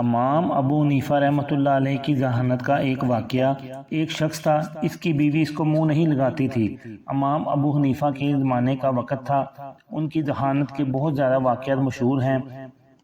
امام ابو حنیفہ رحمۃ اللہ علیہ کی ذہانت کا ایک واقعہ۔ ایک شخص تھا، اس کی بیوی اس کو منہ نہیں لگاتی تھی۔ امام ابو حنیفہ کے زمانے کا وقت تھا، ان کی ذہانت کے بہت زیادہ واقعات مشہور ہیں۔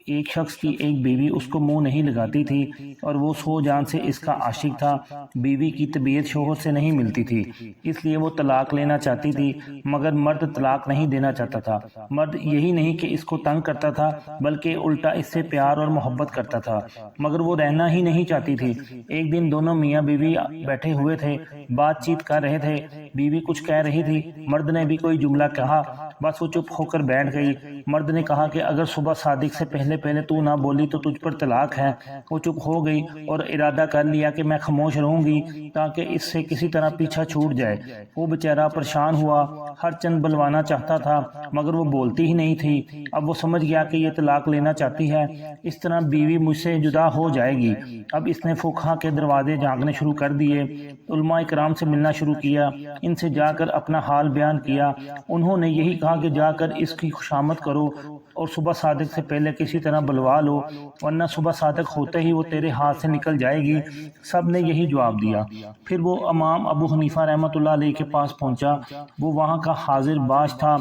ایک شخص کی ایک بیوی اس کو منہ نہیں لگاتی تھی اور وہ سو جان سے اس کا عاشق تھا۔ بیوی کی طبیعت شوہر سے نہیں ملتی تھی، اس لیے وہ طلاق لینا چاہتی تھی، مگر مرد طلاق نہیں دینا چاہتا تھا۔ مرد یہی نہیں کہ اس کو تنگ کرتا تھا، بلکہ الٹا اس سے پیار اور محبت کرتا تھا، مگر وہ رہنا ہی نہیں چاہتی تھی۔ ایک دن دونوں میاں بیوی بیٹھے ہوئے تھے، بات چیت کر رہے تھے۔ بیوی کچھ کہہ رہی تھی، مرد نے بھی کوئی جملہ کہا، بس وہ چپ ہو کر بیٹھ گئی۔ مرد نے کہا کہ اگر صبح صادق سے پہلے تو نہ بولی تو تجھ پر طلاق ہے۔ وہ چپ ہو گئی اور ارادہ کر لیا کہ میں خاموش رہوں گی تاکہ اس سے کسی طرح پیچھا چھوٹ جائے۔ وہ بیچارہ پریشان ہوا، ہر چند بلوانا چاہتا تھا مگر وہ بولتی ہی نہیں تھی۔ اب وہ سمجھ گیا کہ یہ طلاق لینا چاہتی ہے، اس طرح بیوی مجھ سے جدا ہو جائے گی۔ اب اس نے فقہا کے دروازے جھانکنے شروع کر دیے، علماء کرام سے ملنا شروع کیا، ان سے جا کر اپنا حال بیان کیا۔ انہوں نے یہی کہا کہ جا کر اس کی خوشامد کرو اور صبح صادق سے پہلے کسی طرح بلوا لو، ورنہ صبح صادق ہوتے ہی وہ تیرے ہاتھ سے نکل جائے گی۔ سب نے یہی جواب دیا۔ پھر وہ امام ابو حنیفہ رحمۃ اللہ علیہ کے پاس پہنچا۔ وہ وہاں کا حاضر باش تھا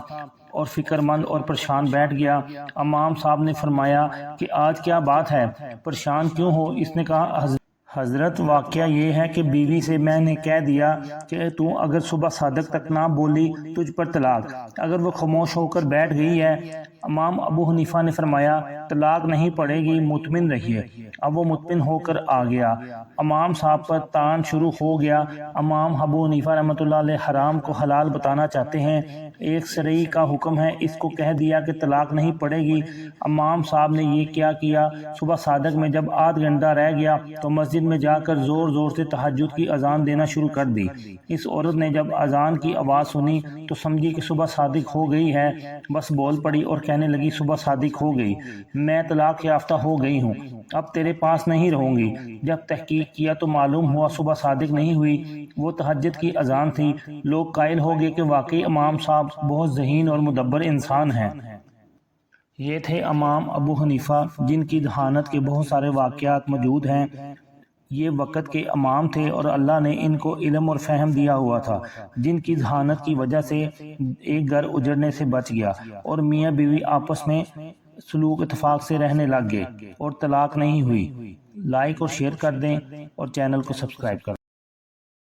اور فکر مند اور پریشان بیٹھ گیا۔ امام صاحب نے فرمایا کہ آج کیا بات ہے، پریشان کیوں ہو؟ اس نے کہا، حضرت واقعہ یہ ہے کہ بیوی سے میں نے کہہ دیا کہ تو اگر صبح صادق تک نہ بولی تجھ پر طلاق۔ اگر وہ خاموش ہو کر بیٹھ گئی ہے۔ امام ابو حنیفہ نے فرمایا، طلاق نہیں پڑے گی، مطمئن رہیے۔ اب وہ مطمئن ہو کر آ گیا۔ امام صاحب پر تان شروع ہو گیا۔ امام ابو حنیفہ رحمۃ اللہ علیہ حرام کو حلال بتانا چاہتے ہیں، ایک شرعی کا حکم ہے، اس کو کہہ دیا کہ طلاق نہیں پڑے گی۔ امام صاحب نے یہ کیا کیا، صبح صادق میں جب آدھ گھنٹہ رہ گیا تو مسجد میں جا کر زور زور سے تہجد کی اذان دینا شروع کر دی۔ اس عورت نے جب اذان کی آواز سنی تو سمجھی کہ صبح صادق ہو گئی ہے، بس بول پڑی اور کہنے لگی، صبح صادق ہو گئی، میں طلاق یافتہ ہو گئی ہوں، اب تیرے پاس نہیں رہوں گی۔ جب تحقیق کیا تو معلوم ہوا صبح صادق نہیں ہوئی، وہ تہجد کی اذان تھی۔ لوگ قائل ہو گئے کہ واقعی امام صاحب بہت ذہین اور مدبر انسان ہیں۔ یہ تھے امام ابو حنیفہ، جن کی ذہانت کے بہت سارے واقعات موجود ہیں۔ یہ وقت کے امام تھے اور اللہ نے ان کو علم اور فہم دیا ہوا تھا، جن کی ذہانت کی وجہ سے ایک گھر اجڑنے سے بچ گیا اور میاں بیوی آپس میں سلوک اتفاق سے رہنے لگ گئے اور طلاق نہیں ہوئی۔ لائک اور شیئر کر دیں اور چینل کو سبسکرائب کر دیں۔